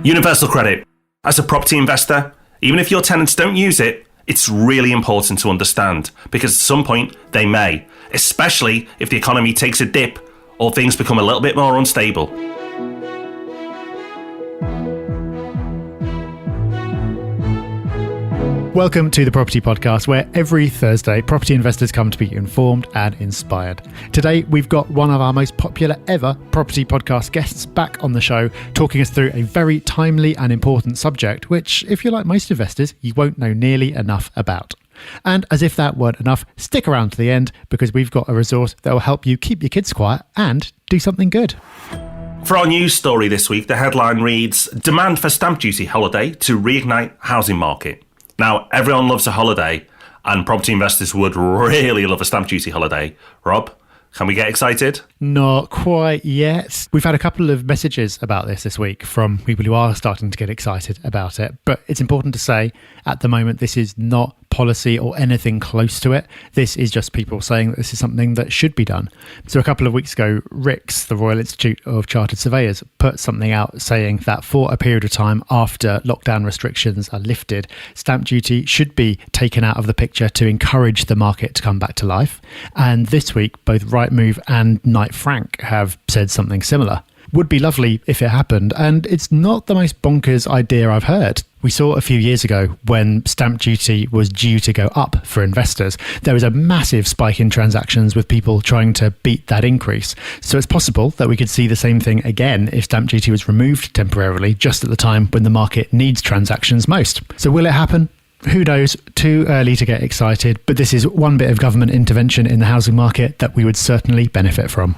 Universal credit. As a property investor, even if your tenants don't use it, it's really important to understand because at some point they may, especially if the economy takes a dip or things become a little bit more unstable. Welcome to the Property Podcast, where every Thursday property investors come to be informed and inspired. Today, we've got one of our most popular ever Property Podcast guests back on the show, talking us through a very timely and important subject, which, if you're like most investors, you won't know nearly enough about. And as if that weren't enough, stick around to the end because we've got a resource that will help you keep your kids quiet and do something good. For our news story this week, the headline reads, Demand for stamp duty holiday to reignite housing market. Now, everyone loves a holiday, and property investors would really love a stamp duty holiday. Rob, can we get excited? Not quite yet. We've had a couple of messages about this week from people who are starting to get excited about it. But it's important to say, at the moment, this is not policy or anything close to it. This is just people saying that this is something that should be done. So a couple of weeks ago, RICS, the Royal Institute of Chartered Surveyors, put something out saying that for a period of time after lockdown restrictions are lifted, stamp duty should be taken out of the picture to encourage the market to come back to life. And this week, both Rightmove and Knight Frank have said something similar. Would be lovely if it happened, and it's not the most bonkers idea I've heard. We saw a few years ago when stamp duty was due to go up for investors. There was a massive spike in transactions with people trying to beat that increase. So it's possible that we could see the same thing again if stamp duty was removed temporarily just at the time when the market needs transactions most. So will it happen? Who knows? Too early to get excited, but this is one bit of government intervention in the housing market that we would certainly benefit from.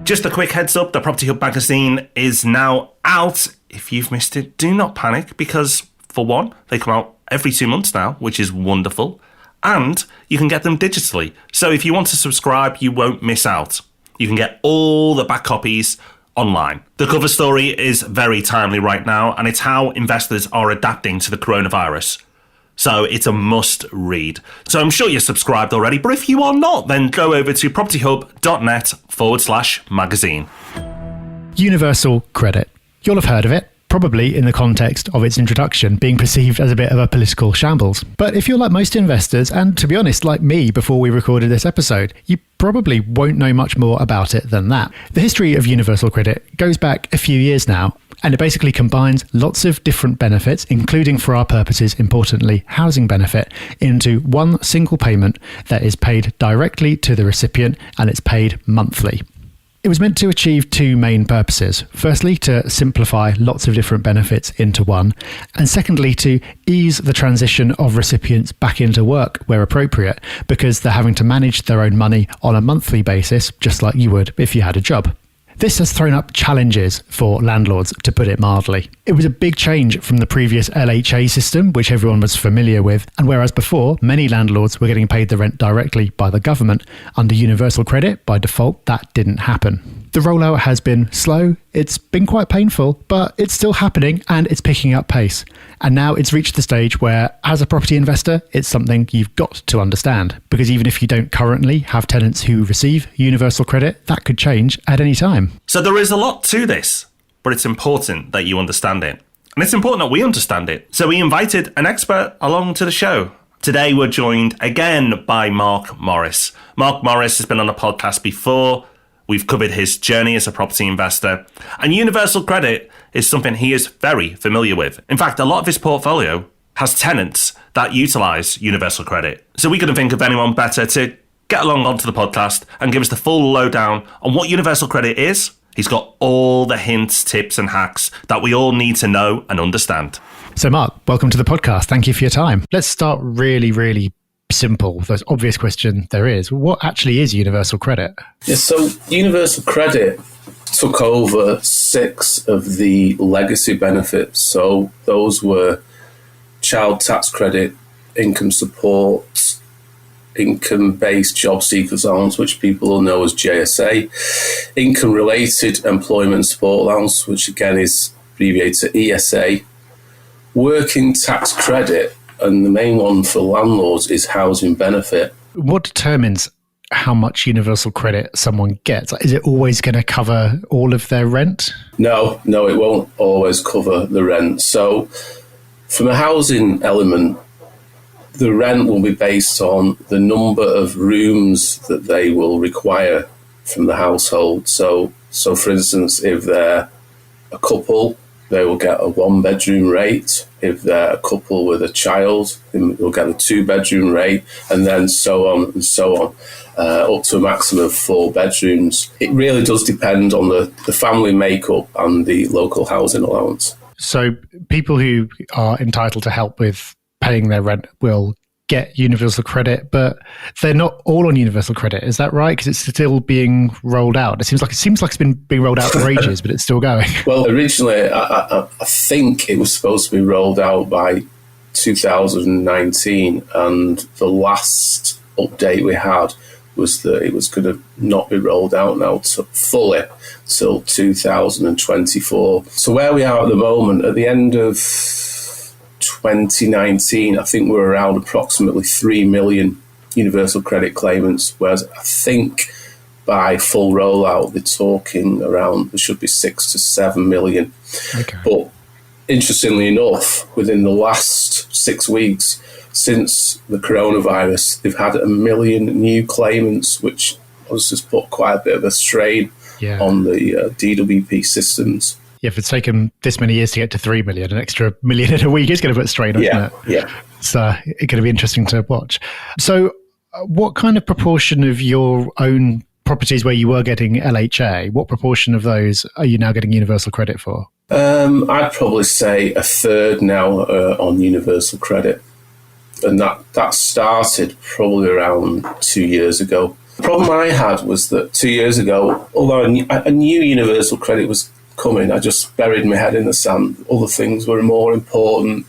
Just a quick heads up, the Property Hub magazine is now out. If you've missed it, do not panic because, for one, they come out every 2 months now, which is wonderful. And you can get them digitally. So if you want to subscribe, you won't miss out. You can get all the back copies online. The cover story is very timely right now, and it's how investors are adapting to the coronavirus. So it's a must read. So I'm sure you're subscribed already, but if you are not, then go over to propertyhub.net/magazine. Universal credit. You'll have heard of it, probably in the context of its introduction being perceived as a bit of a political shambles. But if you're like most investors, and to be honest, like me before we recorded this episode, you probably won't know much more about it than that. The history of universal credit goes back a few years now, and it basically combines lots of different benefits, including for our purposes, importantly, housing benefit, into one single payment that is paid directly to the recipient, and it's paid monthly. It was meant to achieve two main purposes. Firstly, to simplify lots of different benefits into one, and secondly, to ease the transition of recipients back into work where appropriate, because they're having to manage their own money on a monthly basis, just like you would if you had a job. This has thrown up challenges for landlords, to put it mildly. It was a big change from the previous LHA system, which everyone was familiar with, and whereas before, many landlords were getting paid the rent directly by the government, under universal credit, by default, that didn't happen. The rollout has been slow, it's been quite painful, but it's still happening and it's picking up pace. And now it's reached the stage where, as a property investor, it's something you've got to understand. Because even if you don't currently have tenants who receive universal credit, that could change at any time. So there is a lot to this, but it's important that you understand it. And it's important that we understand it. So we invited an expert along to the show. Today we're joined again by Mark Morris. Mark Morris has been on the podcast before. We've covered his journey as a property investor, and universal credit is something he is very familiar with. In fact, a lot of his portfolio has tenants that utilise universal credit. So we couldn't think of anyone better to get along onto the podcast and give us the full lowdown on what universal credit is. He's got all the hints, tips and hacks that we all need to know and understand. So Mark, welcome to the podcast. Thank you for your time. Let's start really simple. The obvious question there is, what actually is universal credit? Yeah, so universal credit took over 6 of the legacy benefits. So those were child tax credit, income support, income-based job seekers allowance, which people will know as JSA, income-related employment support allowance, which again is abbreviated to ESA, working tax credit, and the main one for landlords is housing benefit. What determines how much universal credit someone gets? Is it always going to cover all of their rent? No, it won't always cover the rent. So from a housing element, the rent will be based on the number of rooms that they will require from the household. So for instance, if they're a couple, they will get a 1-bedroom rate. If they're a couple with a child, they'll get a 2-bedroom rate, and then so on and so on, up to a maximum of 4 bedrooms. It really does depend on the family makeup and the local housing allowance. So people who are entitled to help with paying their rent will get universal credit, but they're not all on universal credit. Is that right? Because it's still being rolled out. It seems like it's been being rolled out for ages, but it's still going. Well, originally, I think it was supposed to be rolled out by 2019, and the last update we had was that it was going to not be rolled out now fully till 2024. So where we are at the moment, at the end of 2019, I think we're around approximately 3 million universal credit claimants, whereas I think by full rollout, they're talking around, there should be 6 to 7 million. Okay. But interestingly enough, within the last 6 weeks, since the coronavirus, they've had 1 million new claimants, which has put quite a bit of a strain on the DWP systems. Yeah, if it's taken this many years to get to 3 million, an extra million in a week is going to put strain on it. Yeah. It's going to be interesting to watch. So what kind of proportion of your own properties where you were getting LHA, what proportion of those are you now getting universal credit for? I'd probably say a third now on universal credit. And that started probably around 2 years ago. The problem I had was that 2 years ago, although I knew universal credit was coming, I just buried my head in the sand. Other things were more important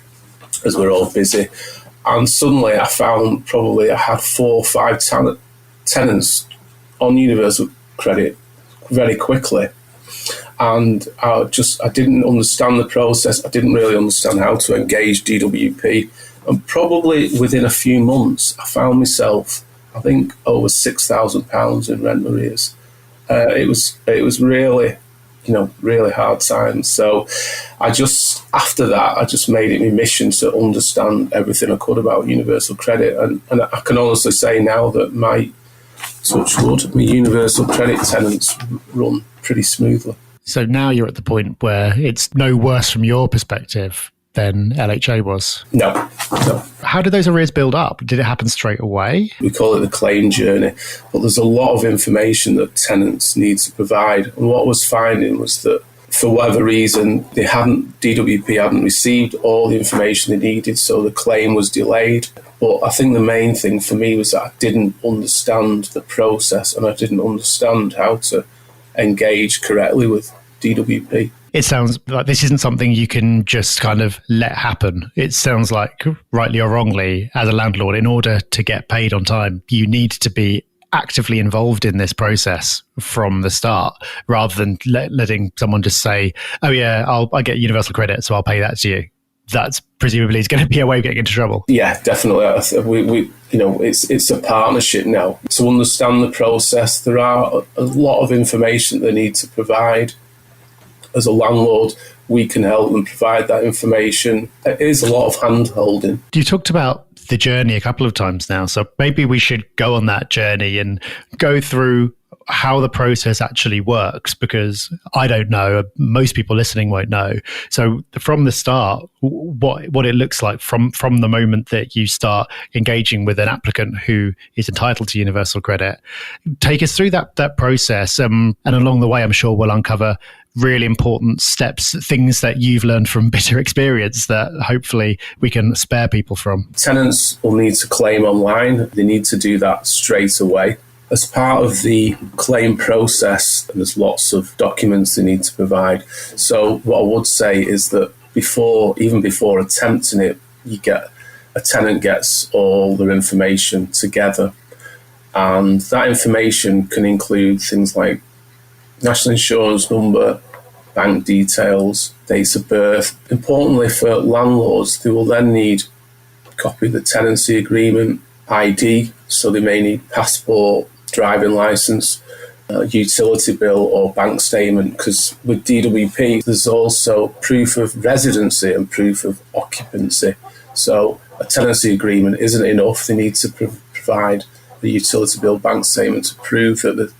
as we're all busy. And suddenly I found probably I had 4 or 5 tenants on universal credit very quickly. And I didn't understand the process. I didn't really understand how to engage DWP. And probably within a few months, I found myself, I think, over £6,000 in rent arrears. It was really, really hard times. So after that, I just made it my mission to understand everything I could about universal credit. And I can honestly say now that my universal credit tenants run pretty smoothly. So now you're at the point where it's no worse from your perspective than LHA was? No. How did those arrears build up? Did it happen straight away? We call it the claim journey, but there's a lot of information that tenants need to provide. And what I was finding was that for whatever reason, DWP hadn't received all the information they needed, so the claim was delayed. But I think the main thing for me was that I didn't understand the process and I didn't understand how to engage correctly with DWP. It sounds like this isn't something you can just kind of let happen. It sounds like, rightly or wrongly, as a landlord, in order to get paid on time, you need to be actively involved in this process from the start, rather than letting someone just say, oh yeah, I get universal credit, so I'll pay that to you. That's presumably is going to be a way of getting into trouble. Yeah, definitely. It's a partnership now. To understand the process, there are a lot of information they need to provide. As a landlord, we can help them provide that information. It is a lot of hand-holding. You talked about the journey a couple of times now, so maybe we should go on that journey and go through how the process actually works, because I don't know, most people listening won't know. So from the start, what it looks like from the moment that you start engaging with an applicant who is entitled to universal credit. Take us through that process, and along the way, I'm sure we'll uncover really important steps, things that you've learned from bitter experience that hopefully we can spare people from. Tenants will need to claim online. They need to do that straight away. As part of the claim process, there's lots of documents they need to provide. So what I would say is that even before attempting it, a tenant gets all their information together. And that information can include things like national insurance number, bank details, dates of birth. Importantly for landlords, they will then need a copy of the tenancy agreement, ID, so they may need passport, driving licence, utility bill or bank statement, because with DWP there's also proof of residency and proof of occupancy. So a tenancy agreement isn't enough. They need to provide the utility bill, bank statement to prove that the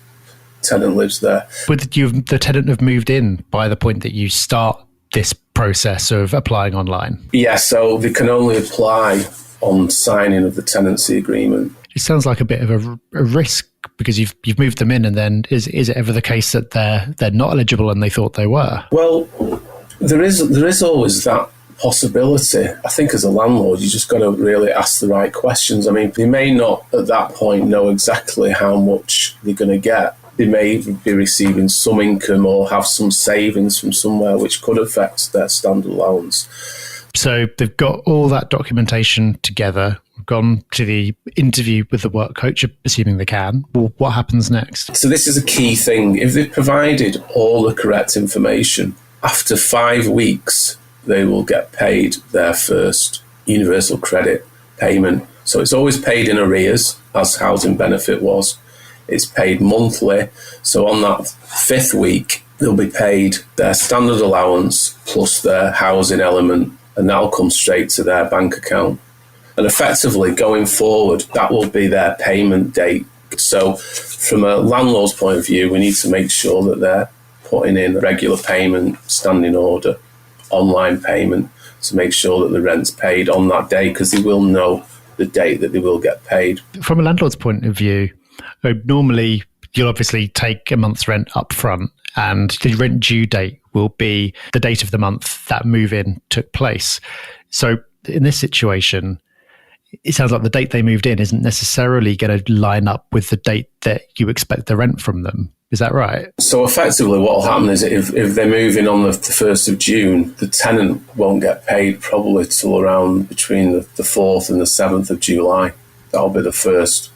tenant lives there. Would the tenant have moved in by the point that you start this process of applying online? Yeah, so they can only apply on signing of the tenancy agreement. It sounds like a bit of a risk, because you've moved them in, and then is it ever the case that they're not eligible and they thought they were? Well, there is always that possibility. I think as a landlord, you just got to really ask the right questions. I mean, they may not at that point know exactly how much they're going to get. They may be receiving some income or have some savings from somewhere, which could affect their standard allowance. So they've got all that documentation together, gone to the interview with the work coach, assuming they can. Well, what happens next? So this is a key thing. If they've provided all the correct information, after 5 weeks, they will get paid their first universal credit payment. So it's always paid in arrears, as housing benefit was. It's paid monthly. So on that 5th week, they'll be paid their standard allowance plus their housing element, and that'll come straight to their bank account. And effectively, going forward, that will be their payment date. So from a landlord's point of view, we need to make sure that they're putting in regular payment, standing order, online payment, to make sure that the rent's paid on that day, because they will know the date that they will get paid. From a landlord's point of view, normally you'll obviously take a month's rent up front, and the rent due date will be the date of the month that move-in took place. So in this situation, it sounds like the date they moved in isn't necessarily going to line up with the date that you expect the rent from them. Is that right? So effectively what will happen is if they move in on the 1st of June, the tenant won't get paid probably till around between the 4th and the 7th of July. That'll be the first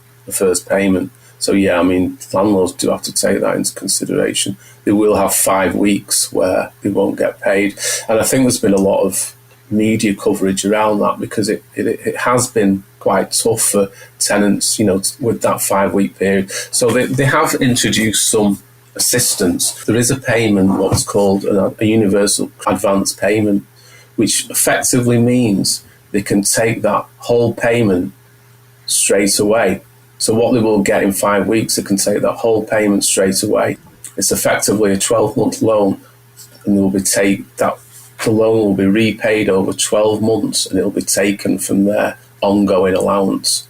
payment. So yeah, I mean, landlords do have to take that into consideration. They will have 5 weeks where they won't get paid. And I think there's been a lot of media coverage around that, because it has been quite tough for tenants, with that 5-week period. So they have introduced some assistance. There is a payment, what's called a universal advance payment, which effectively means they can take that whole payment straight away. So what they will get in 5 weeks, they can take that whole payment straight away. It's effectively a 12-month loan, and the loan will be repaid over 12 months, and it'll be taken from their ongoing allowance.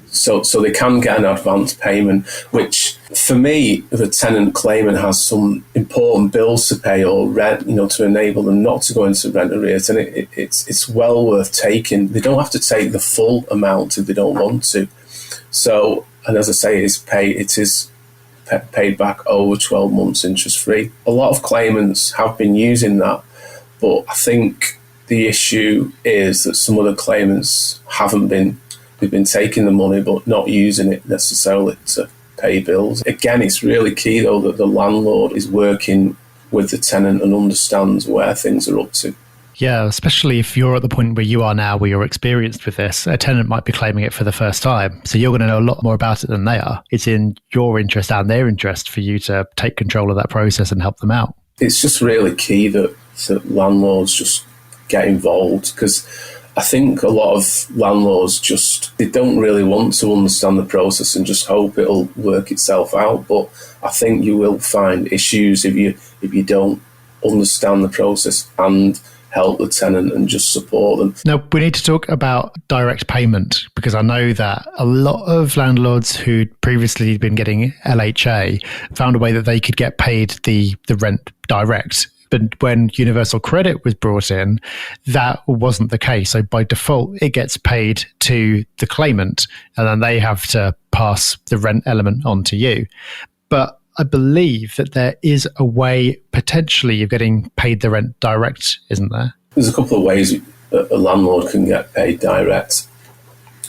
So they can get an advance payment, which for me, if a tenant claimant has some important bills to pay or rent, to enable them not to go into rent arrears, and it's well worth taking. They don't have to take the full amount if they don't want to. So, and as I say, it is paid back over 12 months interest free. A lot of claimants have been using that, but I think the issue is that some of the claimants they've been taking the money but not using it necessarily to pay bills. Again, it's really key though that the landlord is working with the tenant and understands where things are up to. Yeah, especially if you're at the point where you are now, where you're experienced with this. A tenant might be claiming it for the first time, so you're going to know a lot more about it than they are. It's in your interest and their interest for you to take control of that process and help them out. It's just really key that landlords just get involved, because I think a lot of landlords they don't really want to understand the process and just hope it'll work itself out. But I think you will find issues if you don't understand the process and help the tenant and just support them. Now, we need to talk about direct payment, because I know that a lot of landlords who'd previously been getting LHA found a way that they could get paid the rent direct. But when Universal Credit was brought in, that wasn't the case. So by default, it gets paid to the claimant, and then they have to pass the rent element on to you. But I believe that there is a way potentially of getting paid the rent direct, isn't there? There's a couple of ways that a landlord can get paid direct.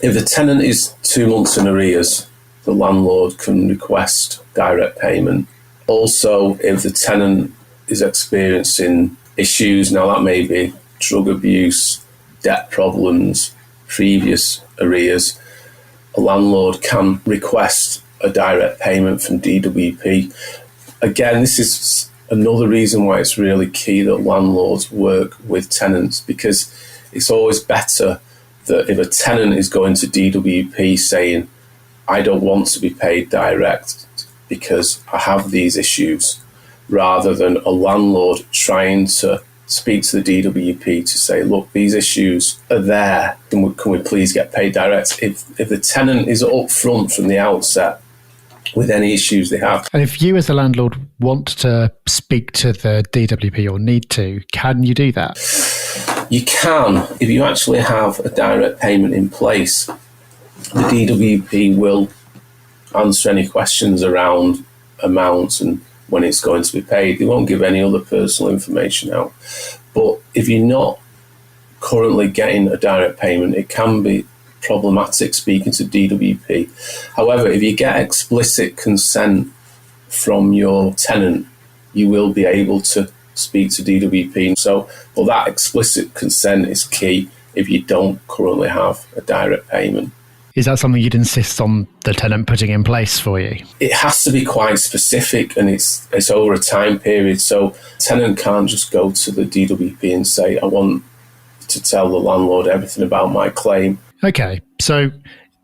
If the tenant is 2 months in arrears, the landlord can request direct payment. Also, if the tenant is experiencing issues, now that may be drug abuse, debt problems, previous arrears, a landlord can request a direct payment from DWP. Again, this is another reason why it's really key that landlords work with tenants, because it's always better that if a tenant is going to DWP saying, I don't want to be paid direct because I have these issues, rather than a landlord trying to speak to the DWP to say, look, these issues are there, can we please get paid direct? If the tenant is upfront from the outset with any issues they have. And if you as a landlord want to speak to the DWP or need to, can you do that? You can. If you actually have a direct payment in place, the DWP will answer any questions around amounts and when it's going to be paid. They won't give any other personal information out. But if you're not currently getting a direct payment, it can be problematic speaking to DWP. However, if you get explicit consent from your tenant, you will be able to speak to DWP. So, but that explicit consent is key if you don't currently have a direct payment. Is that something you'd insist on the tenant putting in place for you? It has to be quite specific, and it's over a time period. So tenant can't just go to the DWP and say, I want to tell the landlord everything about my claim. Okay, so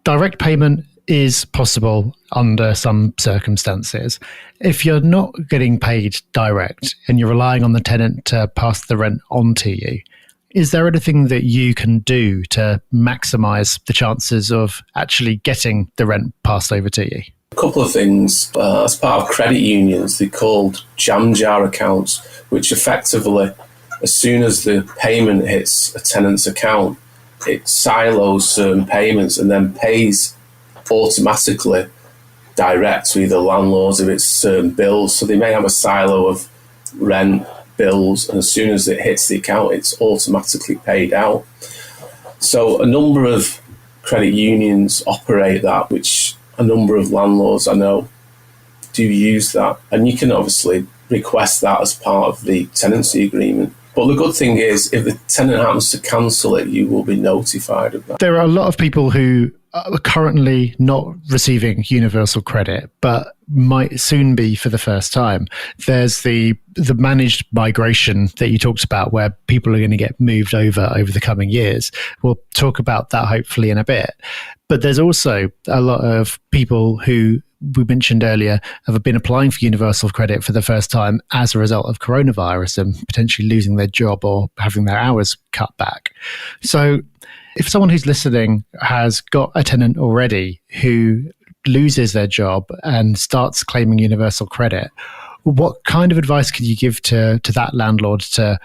direct payment is possible under some circumstances. If you're not getting paid direct and you're relying on the tenant to pass the rent on to you, is there anything that you can do to maximise the chances of actually getting the rent passed over to you? A couple of things. As part of credit unions, they're called jam jar accounts, which effectively, as soon as the payment hits a tenant's account, it silos certain payments and then pays automatically direct to either landlords if it's certain bills. So they may have a silo of rent, bills, and as soon as it hits the account, it's automatically paid out. So a number of credit unions operate that, which a number of landlords I know do use that. And you can obviously request that as part of the tenancy agreement. But the good thing is, if the tenant happens to cancel it, you will be notified of that. There are a lot of people who are currently not receiving universal credit, but might soon be for the first time. There's the managed migration that you talked about, where people are going to get moved over the coming years. We'll talk about that hopefully in a bit. But there's also a lot of people who we mentioned earlier have been applying for universal credit for the first time as a result of coronavirus and potentially losing their job or having their hours cut back. So if someone who's listening has got a tenant already who loses their job and starts claiming universal credit, what kind of advice could you give to that landlord to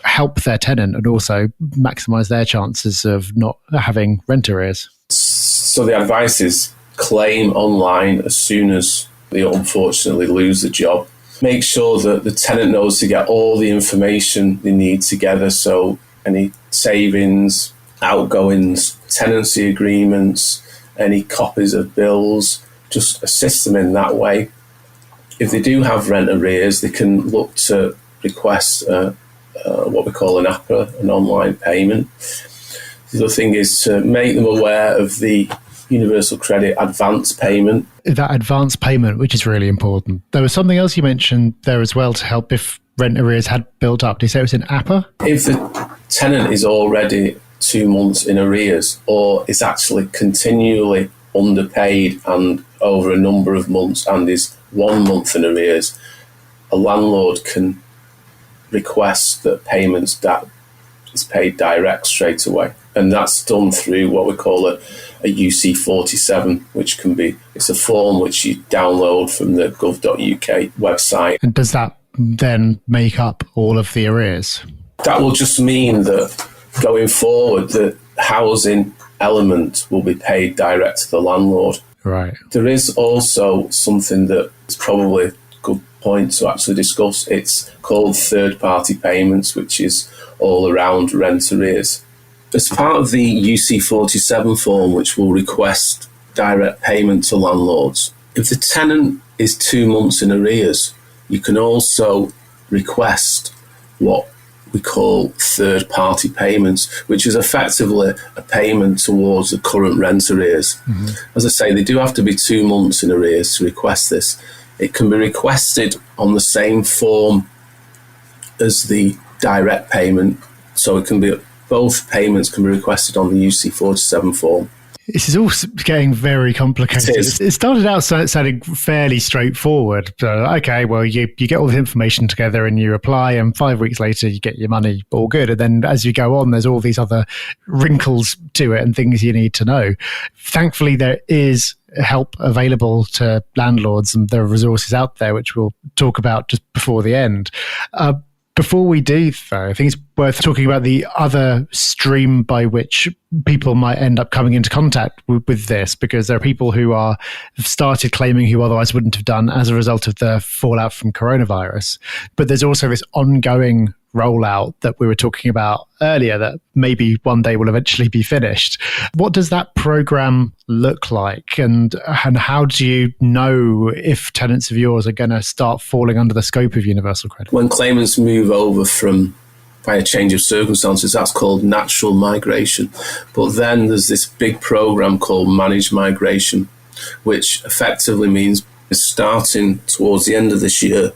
help their tenant and also maximise their chances of not having rent arrears? So the advice is claim online as soon as they unfortunately lose the job. Make sure that the tenant knows to get all the information they need together. So any savings, outgoings, tenancy agreements, any copies of bills, just assist them in that way. If they do have rent arrears, they can look to request what we call an APA, an online payment. The other thing is to make them aware of the universal credit advance payment. That advance payment, which is really important. There was something else you mentioned there as well to help if rent arrears had built up. Did you say it was an APA? If the tenant is already 2 months in arrears or is actually continually underpaid and over a number of months and is 1 month in arrears, a landlord can request that payments that is paid direct straight away. And that's done through what we call a UC47, which can be, it's a form which you download from the gov.uk website. And does that then make up all of the arrears? That will just mean that going forward, the housing element will be paid direct to the landlord. Right. There is also something that is probably a good point to actually discuss. It's called third-party payments, which is all around rent arrears. As part of the UC47 form, which will request direct payment to landlords, if the tenant is 2 months in arrears, you can also request what we call third-party payments, which is effectively a payment towards the current rent arrears. Mm-hmm. As I say, they do have to be 2 months in arrears to request this. It can be requested on the same form as the direct payment, so it can be both payments can be requested on the UC47 form. This is all getting very complicated. It started out sounding fairly straightforward. Okay, well, you get all the information together and you apply, and 5 weeks later you get your money, all good. And then as you go on, there's all these other wrinkles to it and things you need to know. Thankfully, there is help available to landlords, and there are resources out there, which we'll talk about just before the end. Before we do, though, I think it's worth talking about the other stream by which people might end up coming into contact with this, because there are people who have started claiming who otherwise wouldn't have done as a result of the fallout from coronavirus. But there's also this ongoing rollout that we were talking about earlier that maybe one day will eventually be finished. What does that program look like, and how do you know if tenants of yours are going to start falling under the scope of universal credit? When claimants move over by a change of circumstances, that's called natural migration. But then there's this big program called managed migration, which effectively means starting towards the end of this year,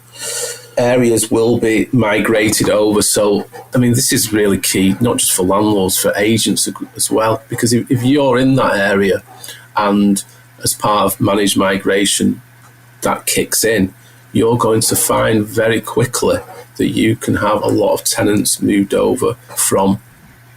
areas will be migrated over. So, I mean, this is really key, not just for landlords, for agents as well, because if you're in that area and as part of managed migration that kicks in, you're going to find very quickly that you can have a lot of tenants moved over from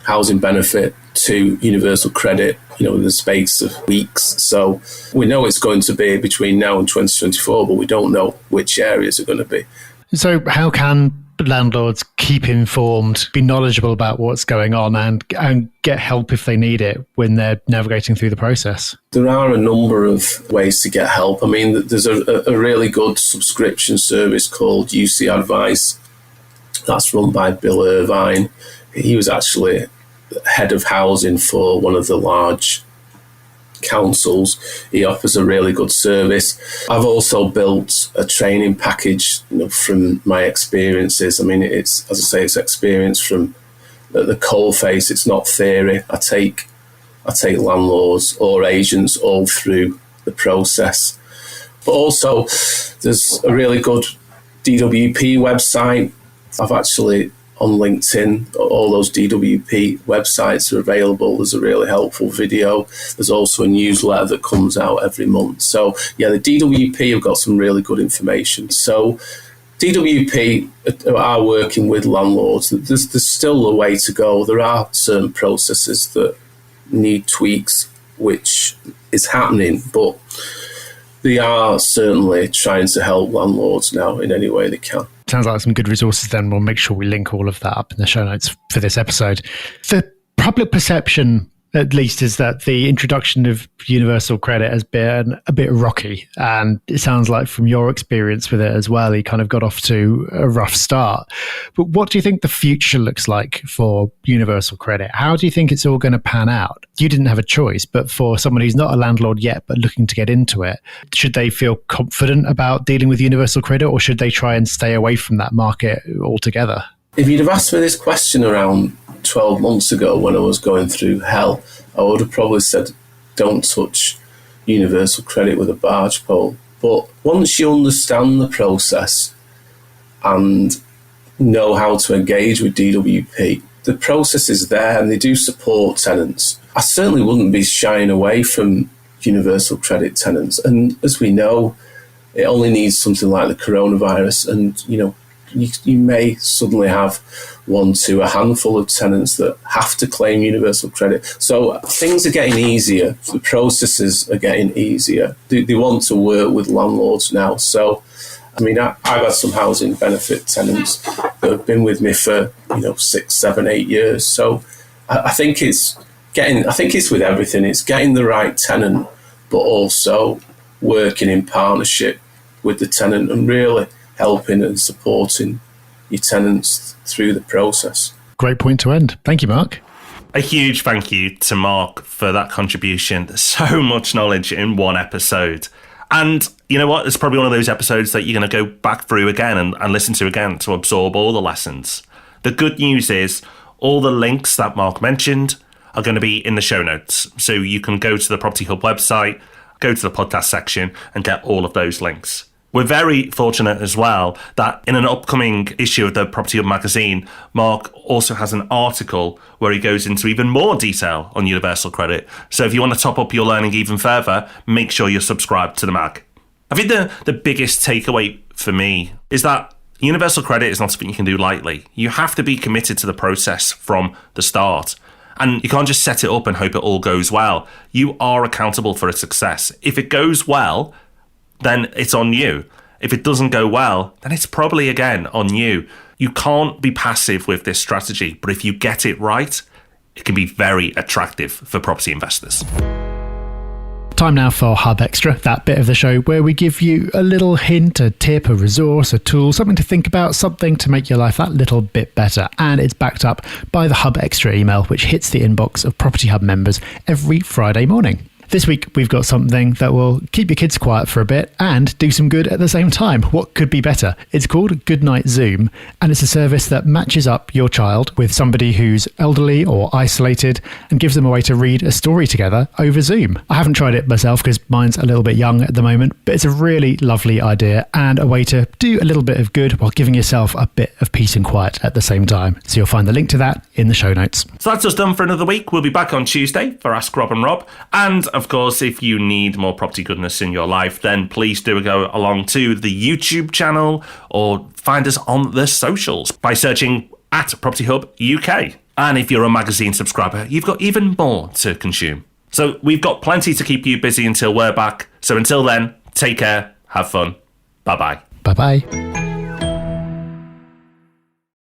housing benefit to universal credit, in the space of weeks. So we know it's going to be between now and 2024, but we don't know which areas are going to be. So how can landlords keep informed, be knowledgeable about what's going on, and get help if they need it when they're navigating through the process? There are a number of ways to get help. I mean, there's a really good subscription service called UC Advice. That's run by Bill Irvine. He was actually head of housing for one of the large councils. He offers a really good service. I've also built a training package, from my experiences. I mean, it's, as I say, it's experience from the coalface. It's not theory. I take landlords or agents all through the process. But also, there's a really good DWP website. I've actually, on LinkedIn, all those DWP websites are available. There's a really helpful video. There's also a newsletter that comes out every month. So, yeah, the DWP have got some really good information. So DWP are working with landlords. There's still a way to go. There are certain processes that need tweaks, which is happening, but they are certainly trying to help landlords now in any way they can. Sounds like some good resources then. We'll make sure we link all of that up in the show notes for this episode. The public perception, at least, is that the introduction of universal credit has been a bit rocky. And it sounds like from your experience with it as well, you kind of got off to a rough start. But what do you think the future looks like for universal credit? How do you think it's all going to pan out? You didn't have a choice, but for someone who's not a landlord yet, but looking to get into it, should they feel confident about dealing with universal credit, or should they try and stay away from that market altogether? If you'd have asked me this question around 12 months ago when I was going through hell, I would have probably said, don't touch universal credit with a barge pole. But once you understand the process and know how to engage with DWP, the process is there and they do support tenants. I certainly wouldn't be shying away from universal credit tenants. And as we know, it only needs something like the coronavirus, and you may suddenly have one to a handful of tenants that have to claim universal credit. So things are getting easier. The processes are getting easier. They want to work with landlords now. So, I mean, I've had some housing benefit tenants that have been with me for 6, 7, 8 years. So I think it's with everything. It's getting the right tenant, but also working in partnership with the tenant and really helping and supporting your tenants through the process. Great point to end. Thank you, Mark. A huge thank you to Mark for that contribution. So much knowledge in one episode. And you know what? It's probably one of those episodes that you're going to go back through again and listen to again to absorb all the lessons. The good news is all the links that Mark mentioned are going to be in the show notes. So you can go to the Property Hub website, go to the podcast section and get all of those links. We're very fortunate as well that in an upcoming issue of the Property Hub magazine, Mark also has an article where he goes into even more detail on universal credit. So if you want to top up your learning even further, make sure you're subscribed to the mag. I think the biggest takeaway for me is that universal credit is not something you can do lightly. You have to be committed to the process from the start. And you can't just set it up and hope it all goes well. You are accountable for its success. If it goes well, then it's on you. If it doesn't go well, then it's probably again on you. You can't be passive with this strategy, but if you get it right, it can be very attractive for property investors. Time now for Hub Extra, that bit of the show where we give you a little hint, a tip, a resource, a tool, something to think about, something to make your life that little bit better. And it's backed up by the Hub Extra email, which hits the inbox of Property Hub members every Friday morning. This week, we've got something that will keep your kids quiet for a bit and do some good at the same time. What could be better? It's called Goodnight Zoom, and it's a service that matches up your child with somebody who's elderly or isolated and gives them a way to read a story together over Zoom. I haven't tried it myself because mine's a little bit young at the moment, but it's a really lovely idea and a way to do a little bit of good while giving yourself a bit of peace and quiet at the same time. So you'll find the link to that in the show notes. So that's us done for another week. We'll be back on Tuesday for Ask Rob and Rob. And of course, if you need more property goodness in your life, then please do go along to the YouTube channel or find us on the socials by searching at Property Hub UK. And if you're a magazine subscriber, you've got even more to consume. So we've got plenty to keep you busy until we're back. So until then, take care, have fun. Bye-bye. Bye-bye.